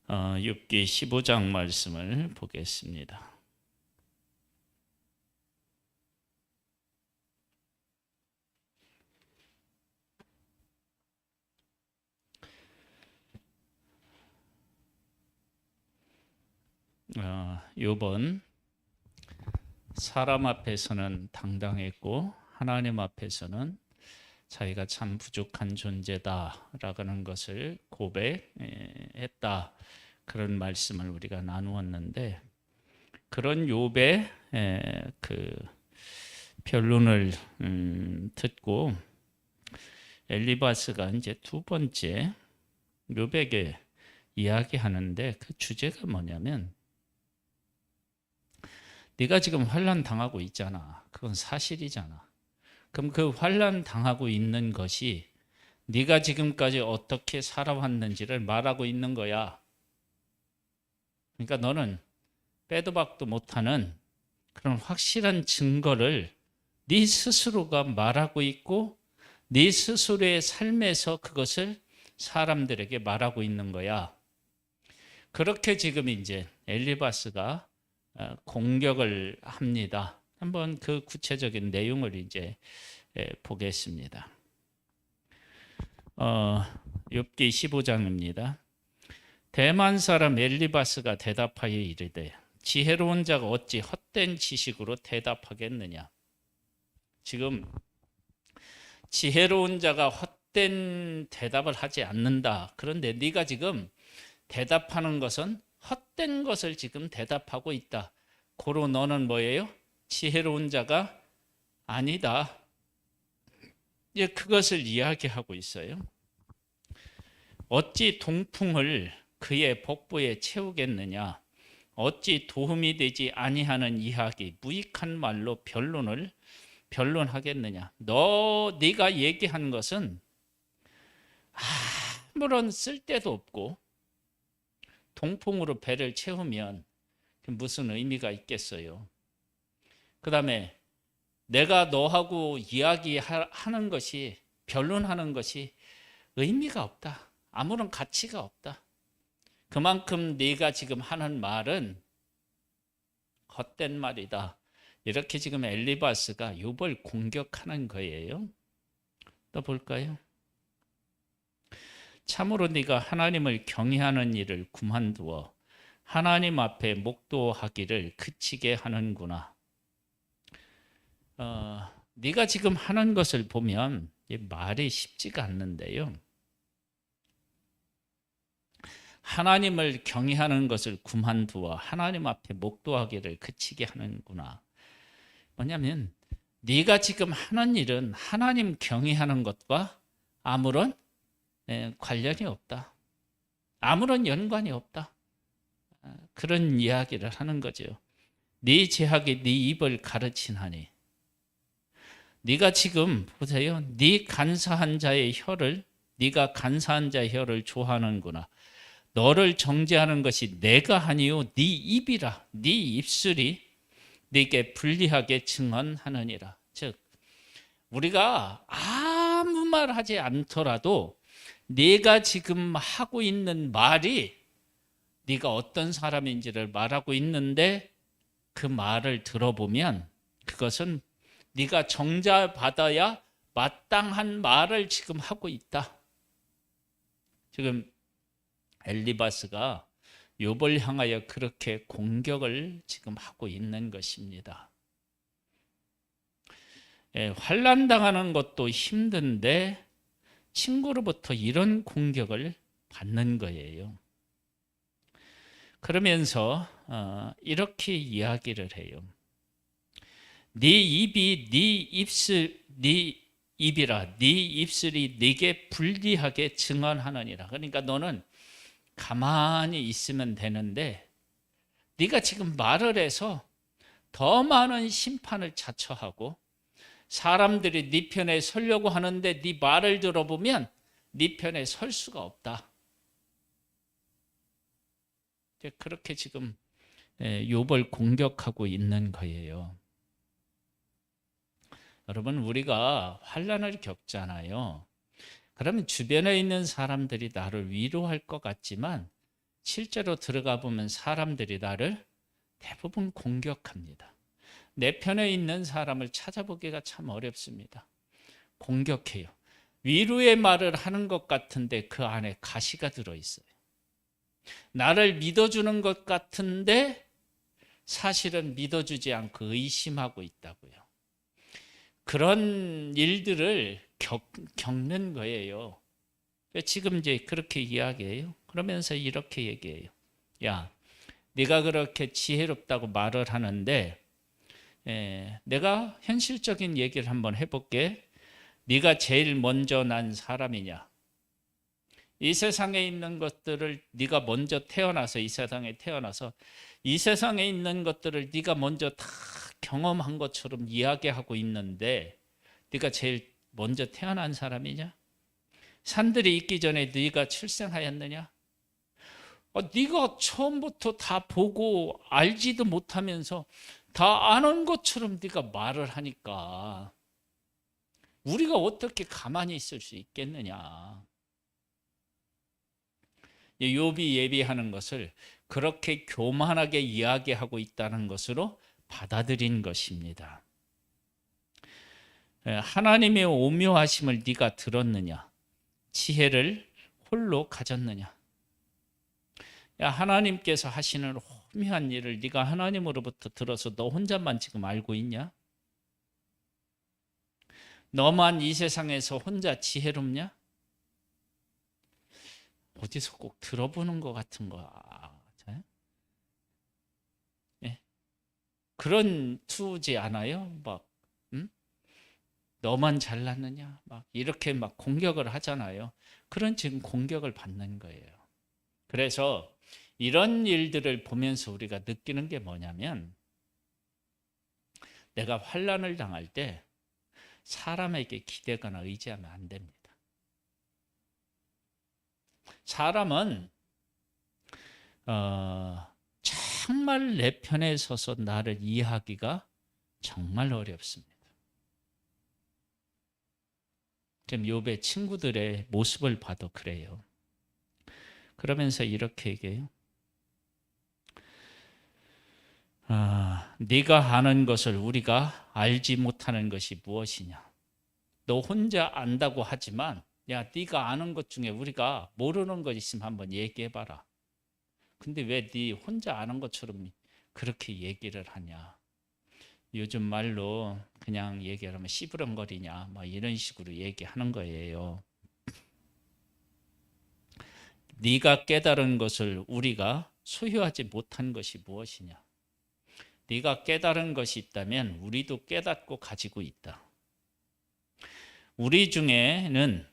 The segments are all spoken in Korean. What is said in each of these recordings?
욥기 15장 말씀을 보겠습니다. 욥은 사람 앞에서는 당당했고 하나님 앞에서는 자기가 참 부족한 존재다라는 것을 고백했다. 그런 말씀을 우리가 나누었는데, 그런 욥의 그 변론을 듣고 엘리바스가 이제 두 번째 욥에게 이야기하는데, 그 주제가 뭐냐면, 네가 지금 환난 당하고 있잖아. 그건 사실이잖아. 그럼 그 환난 당하고 있는 것이 네가 지금까지 어떻게 살아왔는지를 말하고 있는 거야. 그러니까 너는 빼도 박도 못하는 그런 확실한 증거를 네 스스로가 말하고 있고, 네 스스로의 삶에서 그것을 사람들에게 말하고 있는 거야. 그렇게 지금 이제 엘리바스가 공격을 합니다. 한번 그 구체적인 내용을 이제 보겠습니다. 욥기 15장입니다. 대만 사람 엘리바스가 대답하여 이르되, 지혜로운 자가 어찌 헛된 지식으로 대답하겠느냐. 지금 지혜로운 자가 헛된 대답을 하지 않는다. 그런데 네가 지금 대답하는 것은 헛된 것을 지금 대답하고 있다. 고로 너는 뭐예요? 지혜로운 자가 아니다. 그것을 이야기하고 있어요. 어찌 동풍을 그의 복부에 채우겠느냐. 어찌 도움이 되지 아니하는 이야기, 무익한 말로 변론하겠느냐. 네가 얘기한 것은 아무런 쓸데도 없고, 동풍으로 배를 채우면 무슨 의미가 있겠어요. 그 다음에 내가 너하고 이야기하는 것이, 변론하는 것이 의미가 없다. 아무런 가치가 없다. 그만큼 네가 지금 하는 말은 헛된 말이다. 이렇게 지금 엘리바스가 욥을 공격하는 거예요. 또 볼까요? 참으로 네가 하나님을 경외하는 일을 그만두어 하나님 앞에 목도하기를 그치게 하는구나. 네가 지금 하는 것을 보면 말이 쉽지가 않는데요. 하나님을 경외하는 것을 그만두어 하나님 앞에 목도하기를 그치게 하는구나. 뭐냐면 네가 지금 하는 일은 하나님 경외하는 것과 아무런 관련이 없다. 아무런 연관이 없다. 그런 이야기를 하는 거죠. 네 제약이 네 입을 가르치나니. 네가 지금 보세요. 네가 간사한 자의 혀를 좋아하는구나. 너를 정죄하는 것이 내가 아니요 네 입이라. 네 입술이 네게 불리하게 증언하느니라. 즉 우리가 아무 말 하지 않더라도 네가 지금 하고 있는 말이 네가 어떤 사람인지를 말하고 있는데, 그 말을 들어보면 그것은 네가 정죄받아야 마땅한 말을 지금 하고 있다. 지금 엘리바스가 욥을 향하여 그렇게 공격을 지금 하고 있는 것입니다. 환난 당하는 것도 힘든데 친구로부터 이런 공격을 받는 거예요. 그러면서 이렇게 이야기를 해요. 네 입이 네 입이라. 네 입술이 네게 불리하게 증언하느니라. 그러니까 너는 가만히 있으면 되는데 네가 지금 말을 해서 더 많은 심판을 자처하고, 사람들이 네 편에 서려고 하는데 네 말을 들어보면 네 편에 설 수가 없다. 그렇게 지금 욥을 공격하고 있는 거예요. 여러분, 우리가 환난을 겪잖아요. 그러면 주변에 있는 사람들이 나를 위로할 것 같지만 실제로 들어가 보면 사람들이 나를 대부분 공격합니다. 내 편에 있는 사람을 찾아보기가 참 어렵습니다. 공격해요. 위로의 말을 하는 것 같은데 그 안에 가시가 들어있어요. 나를 믿어주는 것 같은데 사실은 믿어주지 않고 의심하고 있다고요. 그런 일들을 겪는 거예요. 지금 이제 그렇게 이야기해요. 그러면서 이렇게 얘기해요. 야, 네가 그렇게 지혜롭다고 말을 하는데 내가 현실적인 얘기를 한번 해볼게. 네가 제일 먼저 난 사람이냐? 이 세상에 있는 것들을 네가 먼저 태어나서 이 세상에 태어나서 이 세상에 있는 것들을 네가 먼저 다 경험한 것처럼 이야기하고 있는데 네가 제일 먼저 태어난 사람이냐? 산들이 있기 전에 네가 출생하였느냐? 네가 처음부터 다 보고 알지도 못하면서 다 아는 것처럼 네가 말을 하니까 우리가 어떻게 가만히 있을 수 있겠느냐? 욥이 예비하는 것을 그렇게 교만하게 이야기하고 있다는 것으로 받아들인 것입니다. 하나님의 오묘하심을 네가 들었느냐? 지혜를 홀로 가졌느냐? 야, 하나님께서 하시는 오묘한 일을 네가 하나님으로부터 들어서 너 혼자만 지금 알고 있냐? 너만 이 세상에서 혼자 지혜롭냐? 어디서 꼭 들어보는 것 같은 거야. 네? 그런 투지 않아요? 막 너만 잘났느냐? 막 이렇게 막 공격을 하잖아요. 그런 지금 공격을 받는 거예요. 그래서 이런 일들을 보면서 우리가 느끼는 게 뭐냐면 내가 환난을 당할 때 사람에게 기대거나 의지하면 안 됩니다. 사람은 정말 내 편에 서서 나를 이해하기가 정말 어렵습니다. 지금 욥의 친구들의 모습을 봐도 그래요. 그러면서 이렇게 얘기해요. 네가 아는 것을 우리가 알지 못하는 것이 무엇이냐? 너 혼자 안다고 하지만 야, 네가 아는 것 중에 우리가 모르는 것 있으면 한번 얘기해봐라. 근데 왜 네 혼자 아는 것처럼 그렇게 얘기를 하냐? 요즘 말로 그냥 얘기하면 씨부렁거리냐? 막 이런 식으로 얘기하는 거예요. 네가 깨달은 것을 우리가 소유하지 못한 것이 무엇이냐? 네가 깨달은 것이 있다면 우리도 깨닫고 가지고 있다. 우리 중에는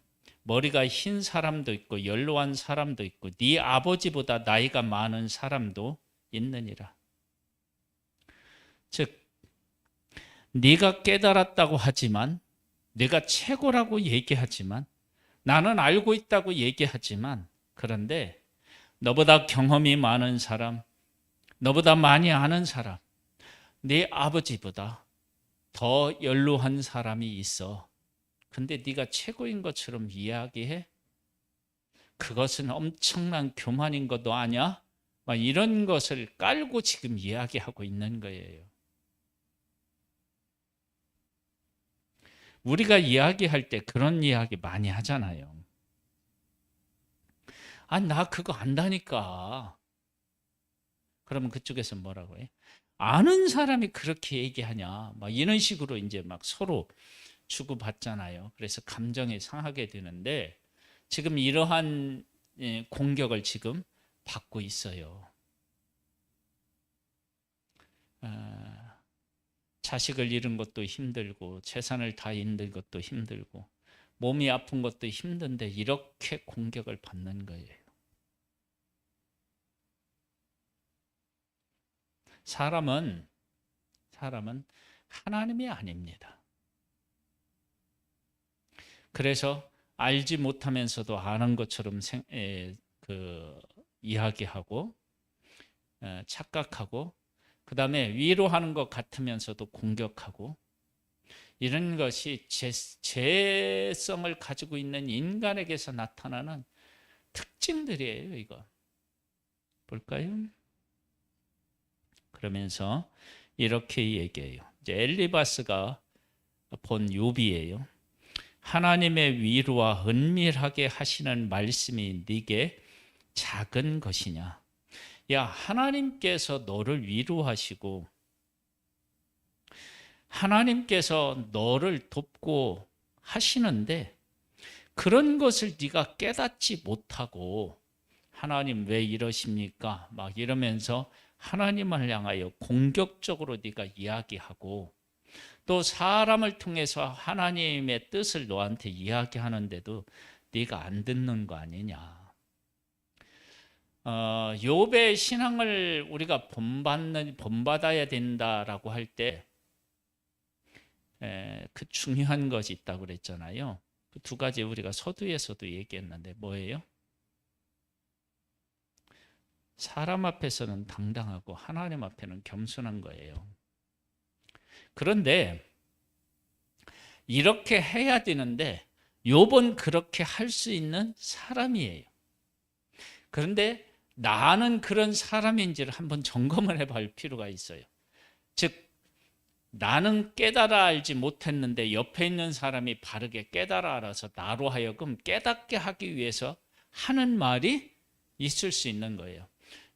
머리가 흰 사람도 있고 연로한 사람도 있고 네 아버지보다 나이가 많은 사람도 있느니라. 즉 네가 깨달았다고 하지만 네가 최고라고 얘기하지만 나는 알고 있다고 얘기하지만 그런데 너보다 경험이 많은 사람, 너보다 많이 아는 사람, 네 아버지보다 더 연로한 사람이 있어. 근데 네가 최고인 것처럼 이야기해? 그것은 엄청난 교만인 것도 아냐? 막 이런 것을 깔고 지금 이야기하고 있는 거예요. 우리가 이야기할 때 그런 이야기 많이 하잖아요. 나 그거 안다니까. 그러면 그쪽에서 뭐라고 해? 아는 사람이 그렇게 얘기하냐? 막 이런 식으로 이제 막 서로 주고받잖아요. 그래서 감정이 상하게 되는데 지금 이러한 공격을 지금 받고 있어요. 자식을 잃은 것도 힘들고 재산을 다 잃는 것도 힘들고 몸이 아픈 것도 힘든데 이렇게 공격을 받는 거예요. 사람은 하나님이 아닙니다. 그래서 알지 못하면서도 아는 것처럼 이야기하고 착각하고 그 다음에 위로하는 것 같으면서도 공격하고 이런 것이 죄성을 가지고 있는 인간에게서 나타나는 특징들이에요. 이거 볼까요? 그러면서 이렇게 얘기해요. 이제 엘리바스가 본 욥이에요. 하나님의 위로와 은밀하게 하시는 말씀이 네게 작은 것이냐? 야, 하나님께서 너를 위로하시고 하나님께서 너를 돕고 하시는데 그런 것을 네가 깨닫지 못하고 하나님 왜 이러십니까? 막 이러면서 하나님을 향하여 공격적으로 네가 이야기하고 또 사람을 통해서 하나님의 뜻을 너한테 이야기하는데도 네가 안 듣는 거 아니냐. 욥의 신앙을 우리가 본받아야 된다라고 할 때 그 중요한 것이 있다고 그랬잖아요. 그 두 가지 우리가 서두에서도 얘기했는데 뭐예요? 사람 앞에서는 당당하고 하나님 앞에는 겸손한 거예요. 그런데 이렇게 해야 되는데 욥은 그렇게 할 수 있는 사람이에요. 그런데 나는 그런 사람인지를 한번 점검을 해볼 필요가 있어요. 즉 나는 깨달아 알지 못했는데 옆에 있는 사람이 바르게 깨달아 알아서 나로 하여금 깨닫게 하기 위해서 하는 말이 있을 수 있는 거예요.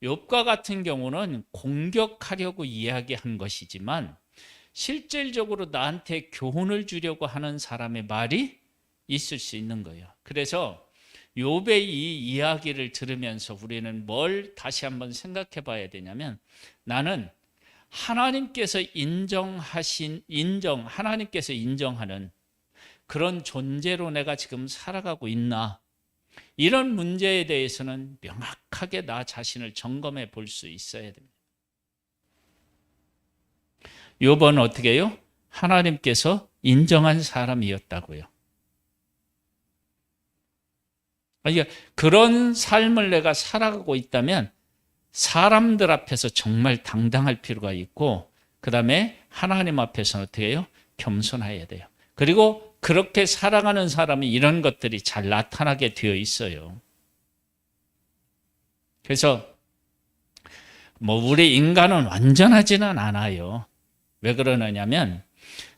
욥과 같은 경우는 공격하려고 이야기한 것이지만 실질적으로 나한테 교훈을 주려고 하는 사람의 말이 있을 수 있는 거예요. 그래서 욥의 이 이야기를 들으면서 우리는 뭘 다시 한번 생각해 봐야 되냐면 나는 하나님께서 하나님께서 인정하는 그런 존재로 내가 지금 살아가고 있나? 이런 문제에 대해서는 명확하게 나 자신을 점검해 볼 수 있어야 됩니다. 욥은 어떻게 해요? 하나님께서 인정한 사람이었다고요. 그러니까 그런 삶을 내가 살아가고 있다면 사람들 앞에서 정말 당당할 필요가 있고 그 다음에 하나님 앞에서는 어떻게 해요? 겸손해야 돼요. 그리고 그렇게 살아가는 사람이 이런 것들이 잘 나타나게 되어 있어요. 그래서 우리 인간은 완전하지는 않아요. 왜 그러느냐면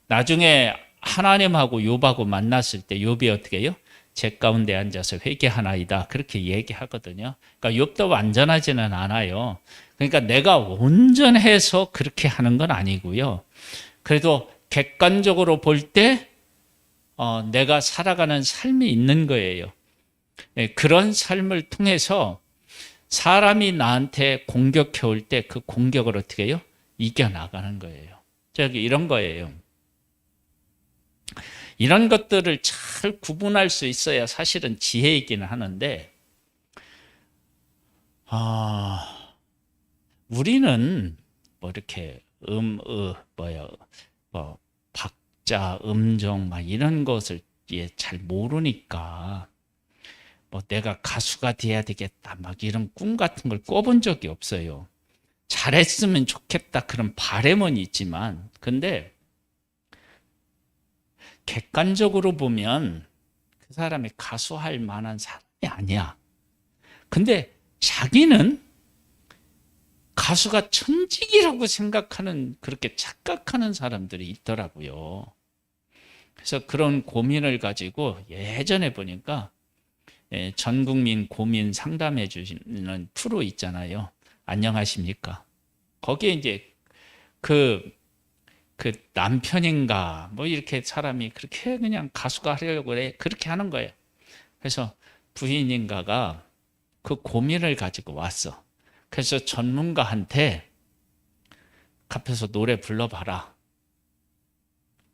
나중에 하나님하고 욥하고 만났을 때 욥이 어떻게 해요? 제 가운데 앉아서 회개하나이다 그렇게 얘기하거든요. 그러니까 욥도 완전하지는 않아요. 그러니까 내가 온전해서 그렇게 하는 건 아니고요. 그래도 객관적으로 볼 때 내가 살아가는 삶이 있는 거예요. 그런 삶을 통해서 사람이 나한테 공격해 올 때 그 공격을 어떻게 해요? 이겨나가는 거예요. 저기 이런 거예요. 이런 것들을 잘 구분할 수 있어야 사실은 지혜이기는 하는데 우리는 이렇게 박자, 음정 막 이런 것을 잘 모르니까 내가 가수가 돼야 되겠다 막 이런 꿈 같은 걸 꿔본 적이 없어요. 잘했으면 좋겠다 그런 바람은 있지만 근데 객관적으로 보면 그 사람이 가수할 만한 사람이 아니야. 근데 자기는 가수가 천직이라고 생각하는 그렇게 착각하는 사람들이 있더라고요. 그래서 그런 고민을 가지고 예전에 보니까 전국민 고민 상담해 주시는 프로 있잖아요. 안녕하십니까? 거기에 이제 그 남편인가 이렇게 사람이 그렇게 그냥 가수가 하려고 그래 그렇게 하는 거예요. 그래서 부인인가가 그 고민을 가지고 왔어. 그래서 전문가한테 앞에서 노래 불러봐라.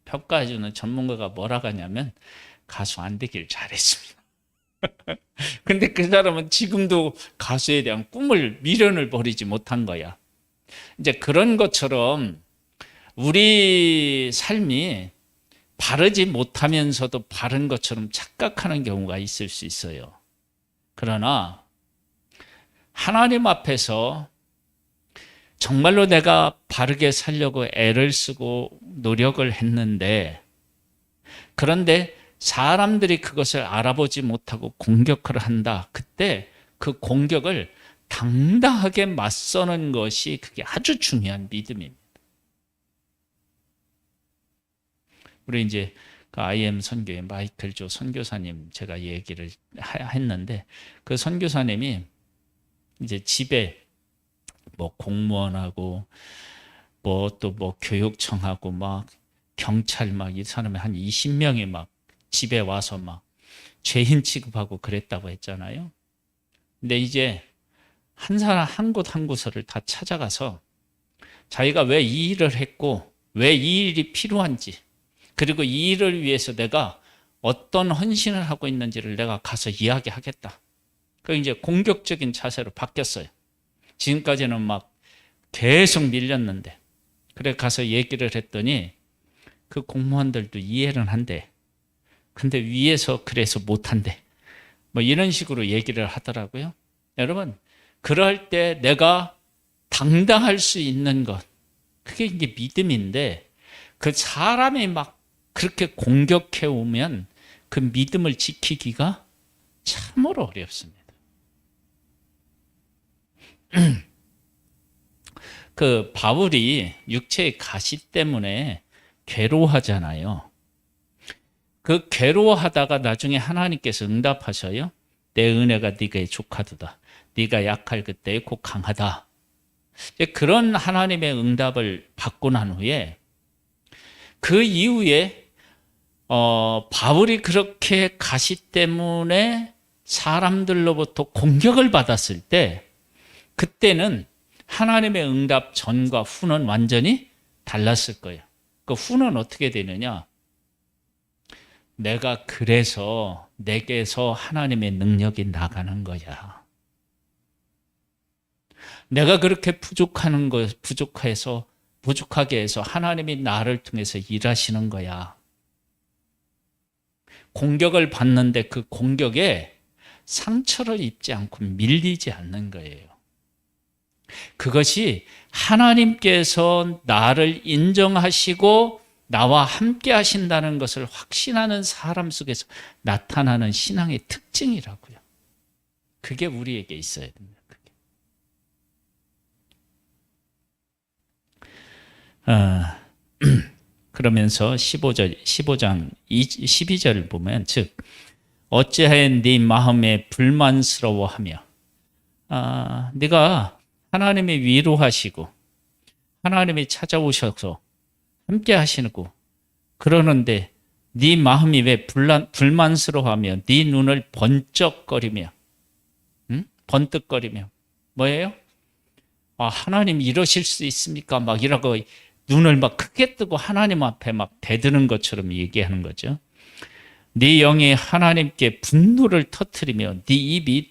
평가해주는 전문가가 뭐라고 하냐면 가수 안 되길 잘했습니다. 근데 그 사람은 지금도 가수에 대한 꿈을 미련을 버리지 못한 거야. 이제 그런 것처럼 우리 삶이 바르지 못하면서도 바른 것처럼 착각하는 경우가 있을 수 있어요. 그러나 하나님 앞에서 정말로 내가 바르게 살려고 애를 쓰고 노력을 했는데 그런데 사람들이 그것을 알아보지 못하고 공격을 한다. 그때 그 공격을 당당하게 맞서는 것이 그게 아주 중요한 믿음입니다. 우리 이제 그 IM 선교의 마이클 조 선교사님 제가 얘기를 했는데, 그 선교사님이 이제 집에 뭐 공무원하고 뭐 또 뭐 교육청하고 막 경찰 막 이 사람이 한 20명이 막 집에 와서 막 죄인 취급하고 그랬다고 했잖아요. 근데 이제 한 사람 한 곳 한 곳을 다 찾아가서 자기가 왜 이 일을 했고 왜 이 일이 필요한지, 그리고 이 일을 위해서 내가 어떤 헌신을 하고 있는지를 내가 가서 이야기하겠다. 그 이제 공격적인 자세로 바뀌었어요. 지금까지는 막 계속 밀렸는데, 그래 가서 얘기를 했더니 그 공무원들도 이해는 한대. 근데 위에서 그래서 못한대. 뭐 이런 식으로 얘기를 하더라고요. 여러분, 그럴 때 내가 당당할 수 있는 것, 그게 이게 믿음인데, 그 사람이 막 그렇게 공격해 오면 그 믿음을 지키기가 참으로 어렵습니다. 그 바울이 육체의 가시 때문에 괴로워하잖아요. 그 괴로워하다가 나중에 하나님께서 응답하셔요. 내 은혜가 네게 족하도다. 네가 약할 그때에 곧 강하다. 그런 하나님의 응답을 받고 난 후에, 그 이후에 바울이 그렇게 가시 때문에 사람들로부터 공격을 받았을 때, 그때는 하나님의 응답 전과 후는 완전히 달랐을 거예요. 그 후는 어떻게 되느냐? 내가 그래서 내게서 하나님의 능력이 나가는 거야. 내가 그렇게 부족하게 해서 하나님이 나를 통해서 일하시는 거야. 공격을 받는데 그 공격에 상처를 입지 않고 밀리지 않는 거예요. 그것이 하나님께서 나를 인정하시고 나와 함께 하신다는 것을 확신하는 사람 속에서 나타나는 신앙의 특징이라고요. 그게 우리에게 있어야 됩니다. 그러면서 15장 12절을 보면, 즉 어찌하여 네 마음에 불만스러워하며, 네가 하나님이 위로하시고 하나님이 찾아오셔서 함께 하시고 그러는데 네 마음이 왜 불만스러워하며 네 눈을 번쩍거리며, 번뜩거리며, 뭐예요? 하나님 이러실 수 있습니까? 막 이러고 눈을 막 크게 뜨고 하나님 앞에 막 대드는 것처럼 얘기하는 거죠. 네 영이 하나님께 분노를 터뜨리며 네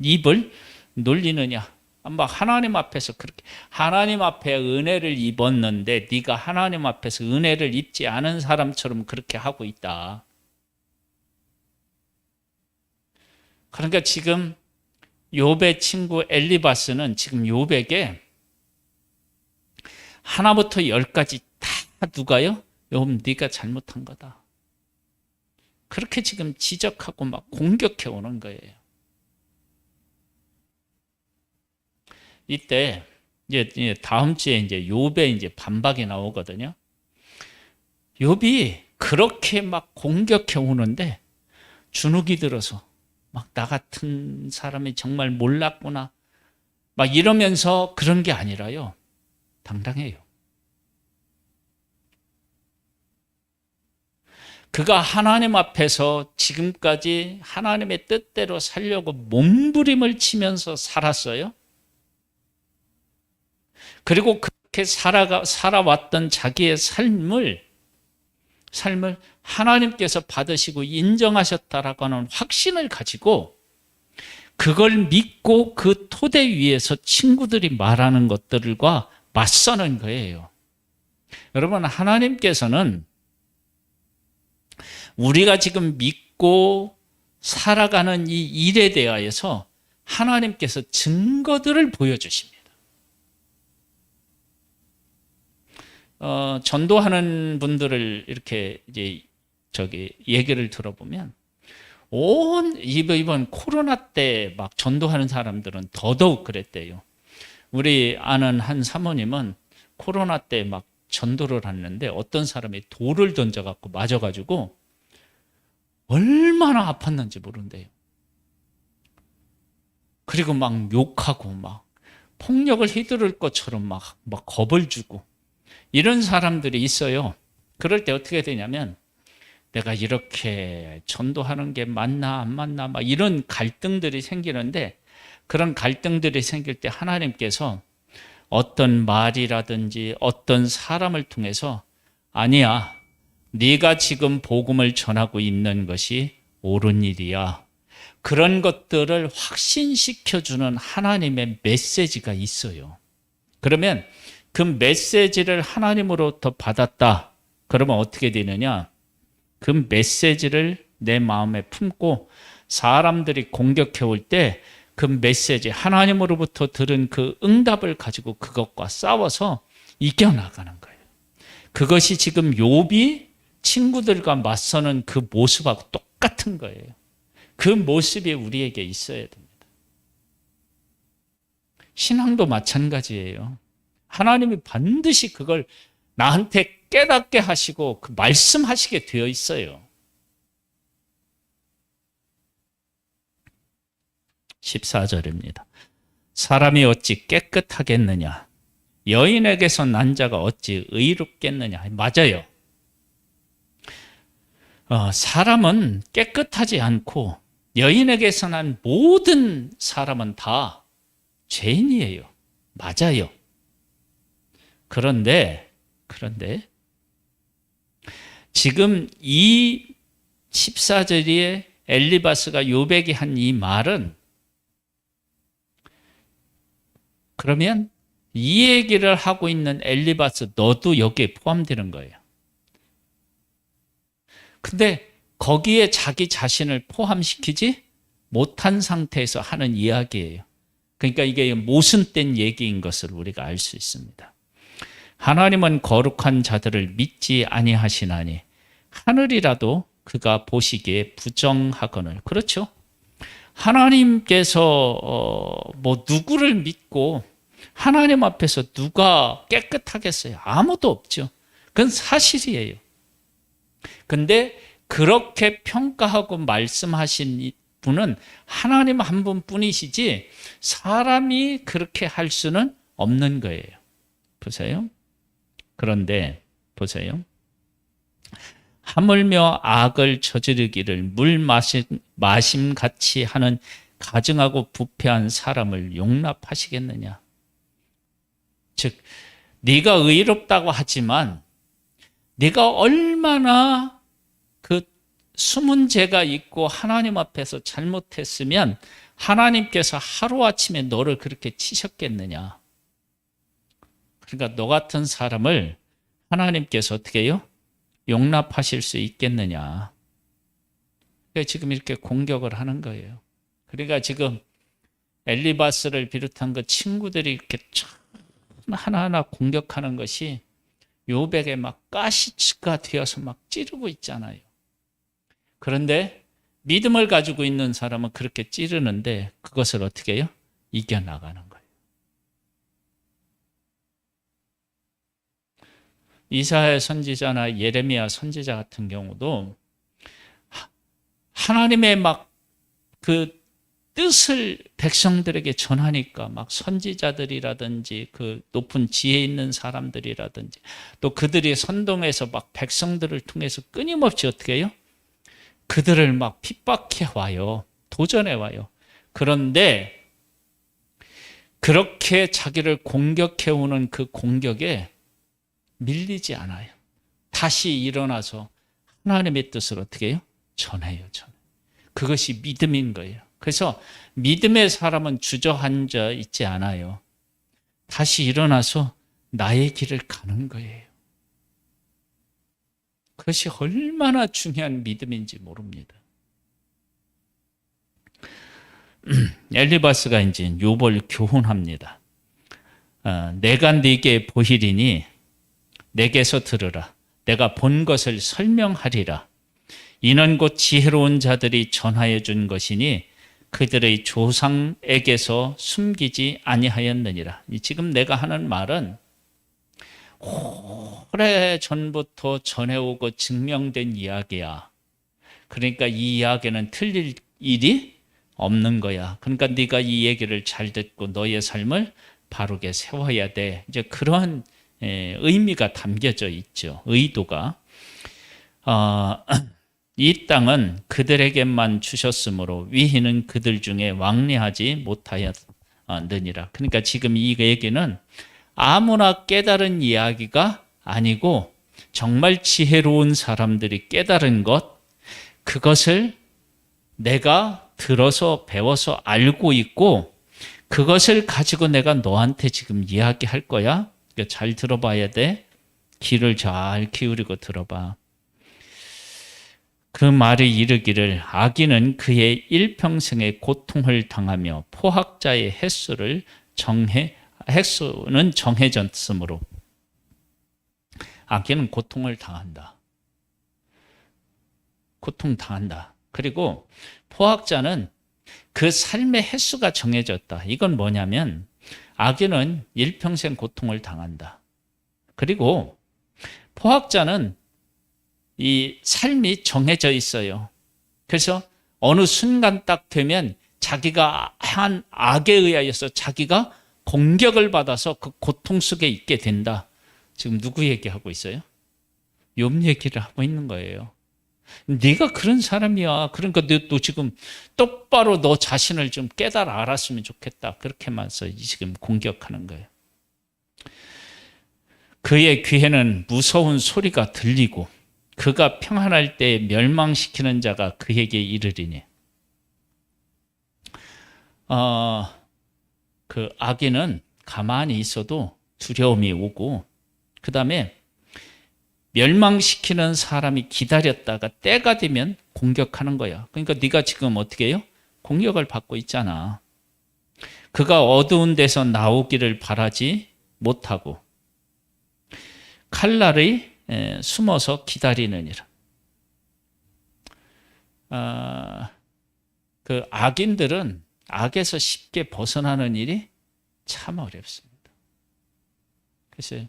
입을 놀리느냐? 막 하나님 앞에서 그렇게, 하나님 앞에 은혜를 입었는데 네가 하나님 앞에서 은혜를 입지 않은 사람처럼 그렇게 하고 있다. 그러니까 지금 욥의 친구 엘리바스는 지금 욥에게 하나부터 10까지 다 누가요? 욥 네가 잘못한 거다. 그렇게 지금 지적하고 막 공격해 오는 거예요. 이때 이제 다음 주에 이제 욥의 이제 반박이 나오거든요. 욥이 그렇게 막 공격해 오는데 주눅이 들어서 막 나 같은 사람이 정말 몰랐구나 막 이러면서 그런 게 아니라요. 당당해요. 그가 하나님 앞에서 지금까지 하나님의 뜻대로 살려고 몸부림을 치면서 살았어요. 그리고 그렇게 살아왔던 자기의 삶을 하나님께서 받으시고 인정하셨다라고 하는 확신을 가지고 그걸 믿고 그 토대 위에서 친구들이 말하는 것들과 맞서는 거예요. 여러분, 하나님께서는 우리가 지금 믿고 살아가는 이 일에 대하여서 하나님께서 증거들을 보여주십니다. 전도하는 분들을 이렇게 이제 얘기를 들어보면 이번 코로나 때 막 전도하는 사람들은 더더욱 그랬대요. 우리 아는 한 사모님은 코로나 때 막 전도를 했는데 어떤 사람이 돌을 던져갖고 맞아가지고 얼마나 아팠는지 모른대요. 그리고 막 욕하고 막 폭력을 휘두를 것처럼 막 겁을 주고 이런 사람들이 있어요. 그럴 때 어떻게 되냐면 내가 이렇게 전도하는 게 맞나 안 맞나 막 이런 갈등들이 생기는데 그런 갈등들이 생길 때 하나님께서 어떤 말이라든지 어떤 사람을 통해서 아니야, 네가 지금 복음을 전하고 있는 것이 옳은 일이야. 그런 것들을 확신시켜주는 하나님의 메시지가 있어요. 그러면 그 메시지를 하나님으로부터 받았다. 그러면 어떻게 되느냐? 그 메시지를 내 마음에 품고 사람들이 공격해 올 때 그 메시지, 하나님으로부터 들은 그 응답을 가지고 그것과 싸워서 이겨나가는 거예요. 그것이 지금 욥이 친구들과 맞서는 그 모습하고 똑같은 거예요. 그 모습이 우리에게 있어야 됩니다. 신앙도 마찬가지예요. 하나님이 반드시 그걸 나한테 깨닫게 하시고 그 말씀하시게 되어 있어요. 14절입니다. 사람이 어찌 깨끗하겠느냐? 여인에게서 난 자가 어찌 의롭겠느냐? 맞아요. 사람은 깨끗하지 않고 여인에게서 난 모든 사람은 다 죄인이에요. 맞아요. 그런데 지금 이 14절에 엘리바스가 욥에게 한 이 말은 그러면 이 얘기를 하고 있는 엘리바스 너도 여기에 포함되는 거예요. 근데 거기에 자기 자신을 포함시키지 못한 상태에서 하는 이야기예요. 그러니까 이게 모순된 얘기인 것을 우리가 알 수 있습니다. 하나님은 거룩한 자들을 믿지 아니하시나니 하늘이라도 그가 보시기에 부정하거늘. 그렇죠? 하나님께서 누구를 믿고 하나님 앞에서 누가 깨끗하겠어요? 아무도 없죠. 그건 사실이에요. 근데 그렇게 평가하고 말씀하신 분은 하나님 한 분뿐이시지 사람이 그렇게 할 수는 없는 거예요. 보세요. 그런데 보세요. 하물며 악을 저지르기를 물 마심같이 하는 가증하고 부패한 사람을 용납하시겠느냐? 즉 네가 의롭다고 하지만 네가 얼마나 그 숨은 죄가 있고 하나님 앞에서 잘못했으면 하나님께서 하루아침에 너를 그렇게 치셨겠느냐? 그러니까 너 같은 사람을 하나님께서 어떻게 해요? 용납하실 수 있겠느냐? 그러니까 지금 이렇게 공격을 하는 거예요. 그러니까 지금 엘리바스를 비롯한 그 친구들이 이렇게 하나하나 공격하는 것이 욥에게 막 가시가 되어서 막 찌르고 있잖아요. 그런데 믿음을 가지고 있는 사람은 그렇게 찌르는데 그것을 어떻게 해요? 이겨나가는 거예요. 이사야 선지자나 예레미야 선지자 같은 경우도 하나님의 막 그 뜻을 백성들에게 전하니까 막 선지자들이라든지 그 높은 지혜 있는 사람들이라든지 또 그들이 선동해서 막 백성들을 통해서 끊임없이 어떻게 해요? 그들을 막 핍박해 와요. 도전해 와요. 그런데 그렇게 자기를 공격해 오는 그 공격에 밀리지 않아요. 다시 일어나서 하나님의 뜻을 어떻게 해요? 전해요. 그것이 믿음인 거예요. 그래서 믿음의 사람은 주저앉아 있지 않아요. 다시 일어나서 나의 길을 가는 거예요. 그것이 얼마나 중요한 믿음인지 모릅니다. 엘리바스가 이제 욥을 교훈합니다. 내가 네게 보이리니 내게서 들으라. 내가 본 것을 설명하리라. 이는 곧 지혜로운 자들이 전하여 준 것이니 그들의 조상에게서 숨기지 아니하였느니라. 지금 내가 하는 말은 오래 전부터 전해오고 증명된 이야기야. 그러니까 이 이야기는 틀릴 일이 없는 거야. 그러니까 네가 이 얘기를 잘 듣고 너의 삶을 바르게 세워야 돼. 이제 그런 의미가 담겨져 있죠. 의도가. 이 땅은 그들에게만 주셨으므로 위희는 그들 중에 왕래하지 못하였느니라. 그러니까 지금 이 얘기는 아무나 깨달은 이야기가 아니고 정말 지혜로운 사람들이 깨달은 것, 그것을 내가 들어서 배워서 알고 있고 그것을 가지고 내가 너한테 지금 이야기할 거야. 그러니까 잘 들어봐야 돼. 귀를 잘 기울이고 들어봐. 그 말이 이르기를 악인은 그의 일평생의 고통을 당하며 포학자의 횟수는 정해졌으므로 악인은 고통을 당한다. 고통당한다. 그리고 포학자는 그 삶의 횟수가 정해졌다. 이건 뭐냐면 악인은 일평생 고통을 당한다. 그리고 포학자는 이 삶이 정해져 있어요. 그래서 어느 순간 딱 되면 자기가 한 악에 의하여서 자기가 공격을 받아서 그 고통 속에 있게 된다. 지금 누구 얘기하고 있어요? 욥 얘기를 하고 있는 거예요. 네가 그런 사람이야. 그러니까 너 지금 똑바로 너 자신을 좀 깨달아 알았으면 좋겠다. 그렇게만서 지금 공격하는 거예요. 그의 귀에는 무서운 소리가 들리고 그가 평안할 때 멸망시키는 자가 그에게 이르리니. 그 악인은 가만히 있어도 두려움이 오고 그 다음에 멸망시키는 사람이 기다렸다가 때가 되면 공격하는 거야. 그러니까 네가 지금 어떻게 해요? 공격을 받고 있잖아. 그가 어두운 데서 나오기를 바라지 못하고 칼날의 숨어서 기다리느니라. 그 악인들은 악에서 쉽게 벗어나는 일이 참 어렵습니다. 그래서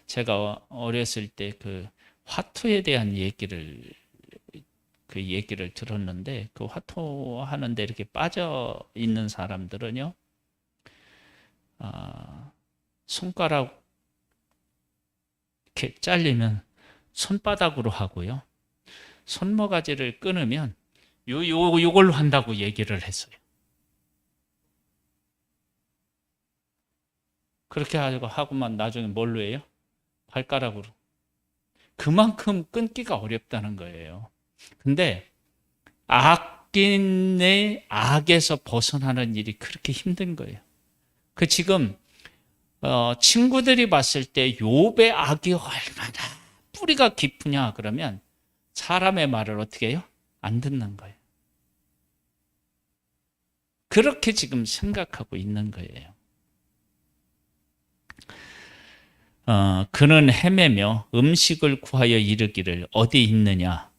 제가 어렸을 때 그 화투에 대한 얘기를 들었는데 그 화투 하는데 이렇게 빠져 있는 사람들은요, 손가락 이렇게 잘리면 손바닥으로 하고요, 손모가지를 끊으면 요걸로 한다고 얘기를 했어요. 그렇게 하고만 나중에 뭘로 해요? 발가락으로. 그만큼 끊기가 어렵다는 거예요. 근데 악인의 악에서 벗어나는 일이 그렇게 힘든 거예요. 그 지금 친구들이 봤을 때 욥의 악이 얼마나 뿌리가 깊으냐 그러면 사람의 말을 어떻게 해요? 안 듣는 거예요. 그렇게 지금 생각하고 있는 거예요. 그는 헤매며 음식을 구하여 이르기를 어디 있느냐.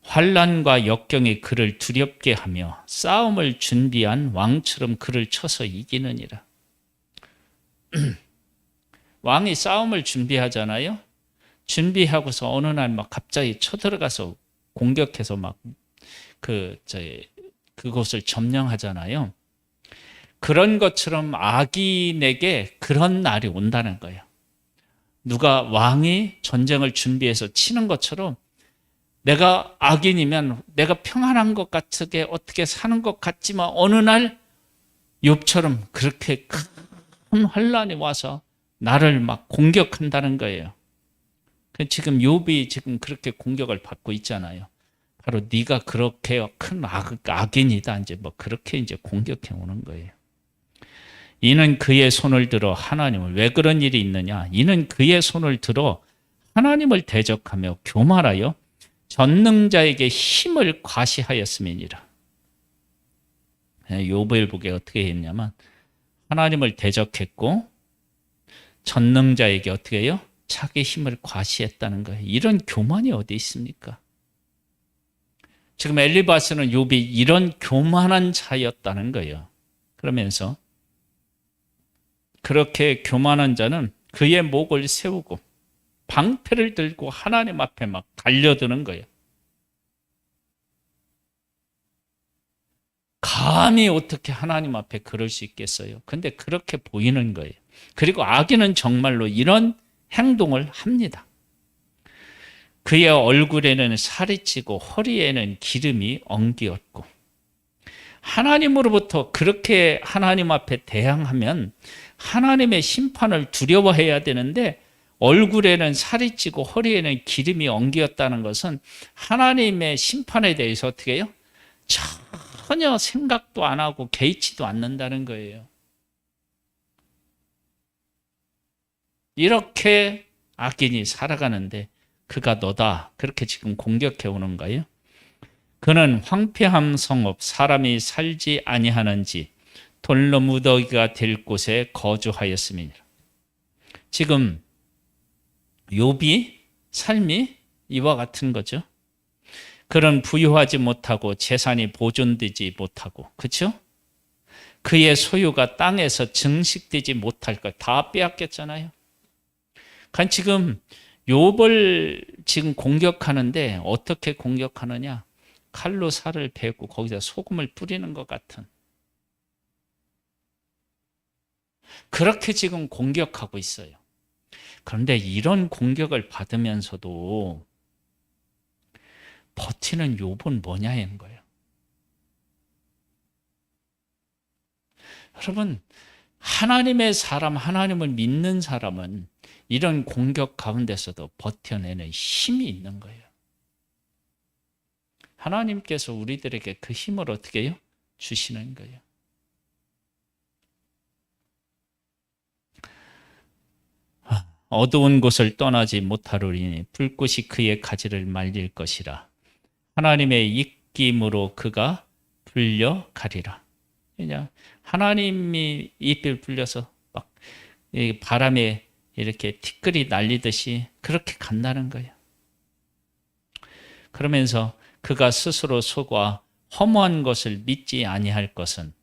환난과 역경이 그를 두렵게 하며 싸움을 준비한 왕처럼 그를 쳐서 이기느니라. 왕이 싸움을 준비하잖아요. 준비하고서 어느 날 막 갑자기 쳐들어가서 공격해서 막 그곳을 점령하잖아요. 그런 것처럼 악인에게 그런 날이 온다는 거예요. 누가 왕이 전쟁을 준비해서 치는 것처럼 내가 악인이면 내가 평안한 것 같게 어떻게 사는 것 같지만 어느 날 욥처럼 그렇게 큰 환난이 와서 나를 막 공격한다는 거예요. 지금 욥이 지금 그렇게 공격을 받고 있잖아요. 바로 네가 그렇게 큰 악인이다. 이제 뭐 그렇게 이제 공격해 오는 거예요. 이는 그의 손을 들어 하나님을, 왜 그런 일이 있느냐? 이는 그의 손을 들어 하나님을 대적하며 교만하여 전능자에게 힘을 과시하였음이니라. 욥을 보게 어떻게 했냐면 하나님을 대적했고 전능자에게 어떻게 해요? 자기 힘을 과시했다는 거예요. 이런 교만이 어디 있습니까? 지금 엘리바스는 욥이 이런 교만한 자였다는 거예요. 그러면서 그렇게 교만한 자는 그의 목을 세우고 방패를 들고 하나님 앞에 막 달려드는 거예요. 감히 어떻게 하나님 앞에 그럴 수 있겠어요? 근데 그렇게 보이는 거예요. 그리고 악인은 정말로 이런 행동을 합니다. 그의 얼굴에는 살이 찌고 허리에는 기름이 엉기었고, 하나님으로부터 그렇게 하나님 앞에 대항하면 하나님의 심판을 두려워해야 되는데, 얼굴에는 살이 찌고 허리에는 기름이 엉기었다는 것은 하나님의 심판에 대해서 어떻게 해요? 전혀 생각도 안 하고 개의치도 않는다는 거예요. 이렇게 악인이 살아가는데 그가 너다, 그렇게 지금 공격해 오는 거예요. 그는 황폐함 성읍, 사람이 살지 아니하는지 돌로 무더기가 될 곳에 거주하였음이니라. 지금 욥이 삶이 이와 같은 거죠. 그는 부유하지 못하고 재산이 보존되지 못하고, 그렇죠? 그의 소유가 땅에서 증식되지 못할 것 다 빼앗겼잖아요. 그러니까 지금 욥을 지금 공격하는데 어떻게 공격하느냐? 칼로 살을 베고 거기다 소금을 뿌리는 것 같은, 그렇게 지금 공격하고 있어요. 그런데 이런 공격을 받으면서도 버티는 욥은 뭐냐는 거예요. 여러분, 하나님의 사람, 하나님을 믿는 사람은 이런 공격 가운데서도 버텨내는 힘이 있는 거예요. 하나님께서 우리들에게 그 힘을 어떻게 해요? 주시는 거예요. 어두운 곳을 떠나지 못하리니 불꽃이 그의 가지를 말릴 것이라. 하나님의 입김으로 그가 불려가리라. 그냥 하나님이 입을 불려서 막 바람에 이렇게 티끌이 날리듯이 그렇게 간다는 거예요. 그러면서 그가 스스로 속아 허무한 것을 믿지 아니할 것은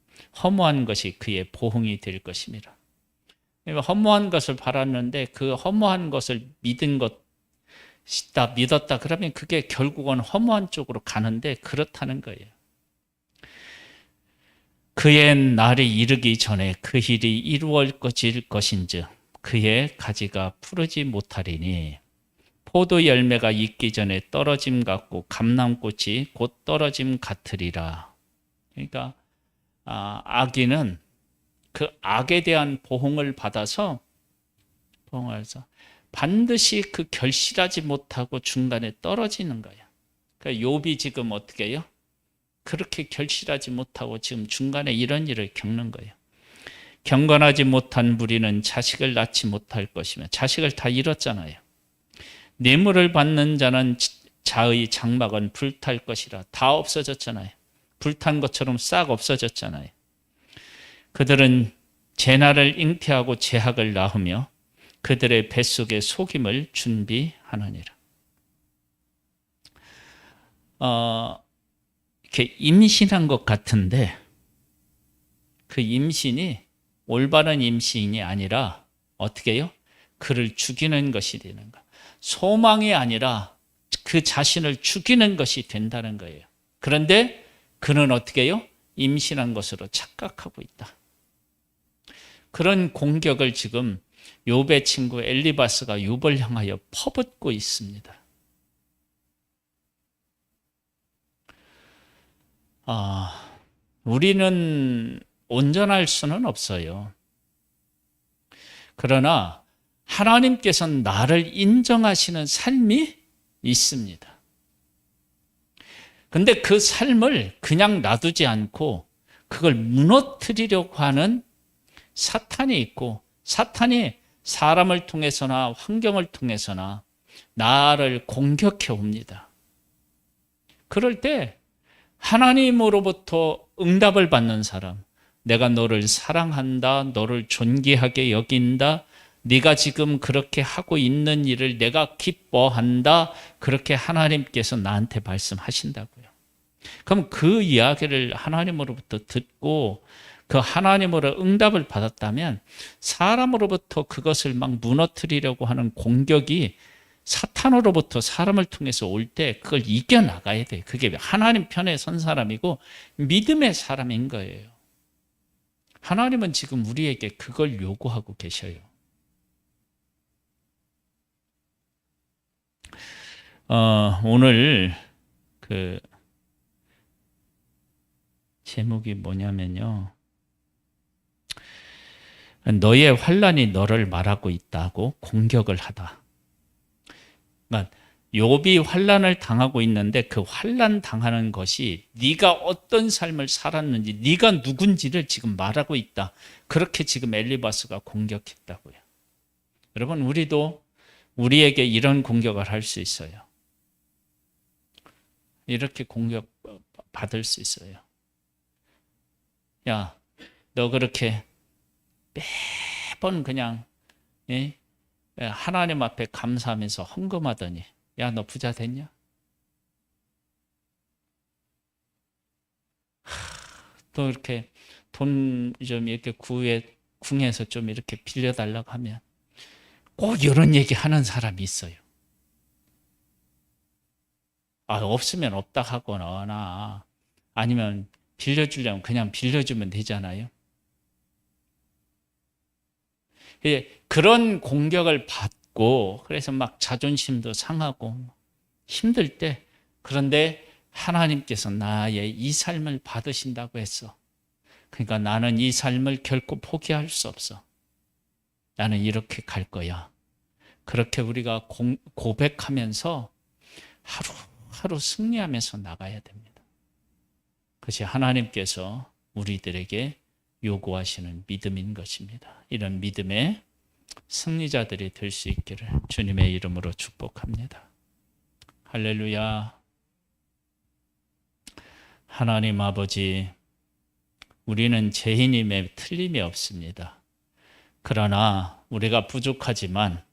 허무한 것이 그의 보응이 될 것입니다. 허무한 것을 바랐는데 그 허무한 것을 믿었다 그러면 그게 결국은 허무한 쪽으로 가는데 그렇다는 거예요. 그의 날이 이르기 전에 그 일이 이루어질 것인즉 그의 가지가 푸르지 못하리니 포도 열매가 익기 전에 떨어짐 같고 감람꽃이 곧 떨어짐 같으리라. 그러니까 악인은 그 악에 대한 보응을 받아서 반드시 그 결실하지 못하고 중간에 떨어지는 거예요. 그러니까 욥이 지금 어떻게 해요? 그렇게 결실하지 못하고 지금 중간에 이런 일을 겪는 거예요. 경건하지 못한 무리는 자식을 낳지 못할 것이며, 자식을 다 잃었잖아요. 뇌물을 받는 자는 자의 장막은 불탈 것이라. 다 없어졌잖아요. 불탄 것처럼 싹 없어졌잖아요. 그들은 재난을 잉태하고 재학을 낳으며 그들의 뱃속에 속임을 준비하느니라. 이렇게 임신한 것 같은데 그 임신이 올바른 임신이 아니라 어떻게 해요? 그를 죽이는 것이 되는 거예요. 소망이 아니라 그 자신을 죽이는 것이 된다는 거예요. 그런데 그는 어떻게 해요? 임신한 것으로 착각하고 있다. 그런 공격을 지금 욥의 친구 엘리바스가 욥을 향하여 퍼붓고 있습니다. 우리는 온전할 수는 없어요. 그러나 하나님께서는 나를 인정하시는 삶이 있습니다. 근데 그 삶을 그냥 놔두지 않고 그걸 무너뜨리려고 하는 사탄이 있고, 사탄이 사람을 통해서나 환경을 통해서나 나를 공격해 옵니다. 그럴 때 하나님으로부터 응답을 받는 사람, 내가 너를 사랑한다, 너를 존귀하게 여긴다, 네가 지금 그렇게 하고 있는 일을 내가 기뻐한다, 그렇게 하나님께서 나한테 말씀하신다고요. 그럼 그 이야기를 하나님으로부터 듣고 그 하나님으로 응답을 받았다면 사람으로부터 그것을 막 무너뜨리려고 하는 공격이 사탄으로부터 사람을 통해서 올 때 그걸 이겨나가야 돼. 그게 하나님 편에 선 사람이고 믿음의 사람인 거예요. 하나님은 지금 우리에게 그걸 요구하고 계셔요. 오늘 그 제목이 뭐냐면요. 너의 환난이 너를 말하고 있다고 공격을 하다. 그러니까 욥이 환난을 당하고 있는데 그 환난 당하는 것이 네가 어떤 삶을 살았는지 네가 누군지를 지금 말하고 있다. 그렇게 지금 엘리바스가 공격했다고요. 여러분 우리도 우리에게 이런 공격을 할 수 있어요. 이렇게 공격 받을 수 있어요. 야, 너 그렇게 매번 그냥 하나님 앞에 감사하면서 헌금하더니 야, 너 부자 됐냐? 또 이렇게 돈 좀 이렇게 궁에서 좀 이렇게 빌려달라고 하면 꼭 이런 얘기 하는 사람이 있어요. 없으면 없다 하거나 아니면 빌려주려면 그냥 빌려주면 되잖아요. 그런 공격을 받고 그래서 막 자존심도 상하고 힘들 때 그런데 하나님께서 나의 이 삶을 받으신다고 했어. 그러니까 나는 이 삶을 결코 포기할 수 없어. 나는 이렇게 갈 거야. 그렇게 우리가 고백하면서 하루하루 승리하면서 나가야 됩니다. 그것이 하나님께서 우리들에게 요구하시는 믿음인 것입니다. 이런 믿음의 승리자들이 될 수 있기를 주님의 이름으로 축복합니다. 할렐루야. 하나님 아버지, 우리는 죄인임에 틀림이 없습니다. 그러나 우리가 부족하지만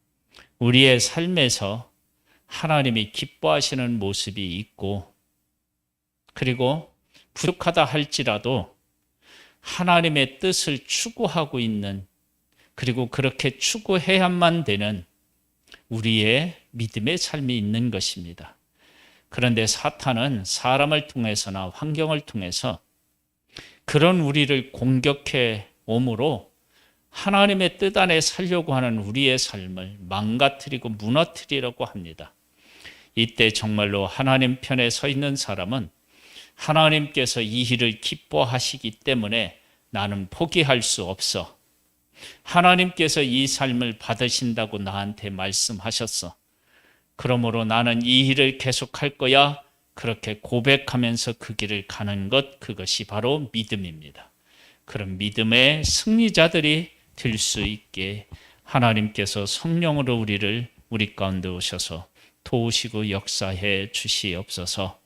우리의 삶에서 하나님이 기뻐하시는 모습이 있고 그리고 부족하다 할지라도 하나님의 뜻을 추구하고 있는 그리고 그렇게 추구해야만 되는 우리의 믿음의 삶이 있는 것입니다. 그런데 사탄은 사람을 통해서나 환경을 통해서 그런 우리를 공격해 오므로 하나님의 뜻 안에 살려고 하는 우리의 삶을 망가뜨리고 무너뜨리려고 합니다. 이때 정말로 하나님 편에 서 있는 사람은 하나님께서 이 일을 기뻐하시기 때문에 나는 포기할 수 없어. 하나님께서 이 삶을 받으신다고 나한테 말씀하셨어. 그러므로 나는 이 일을 계속할 거야. 그렇게 고백하면서 그 길을 가는 것, 그것이 바로 믿음입니다. 그런 믿음의 승리자들이 될 수 있게 하나님께서 성령으로 우리 가운데 오셔서 도우시고 역사해 주시옵소서.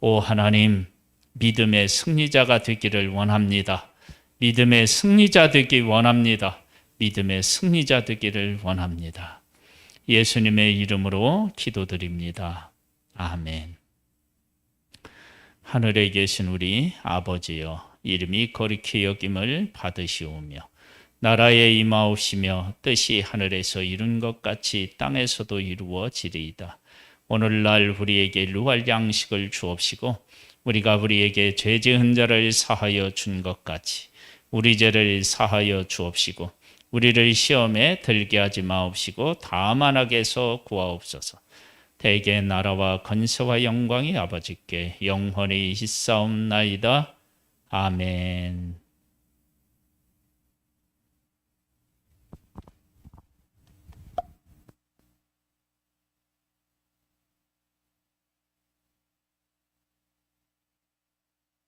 오 하나님, 믿음의 승리자가 되기를 원합니다. 믿음의 승리자 되기 원합니다. 믿음의 승리자 되기를 원합니다. 예수님의 이름으로 기도드립니다. 아멘. 하늘에 계신 우리 아버지여, 이름이 거룩히 여김을 받으시오며 나라에 임하옵시며 뜻이 하늘에서 이룬 것 같이 땅에서도 이루어지리이다. 오늘날 우리에게 일용할 양식을 주옵시고 우리가 우리에게 죄 지은 자를 사하여 준 것 같이 우리 죄를 사하여 주옵시고 우리를 시험에 들게 하지 마옵시고 다만 악에서 구하옵소서. 대개 나라와 건세와 영광이 아버지께 영원히 있사옵나이다. 아멘.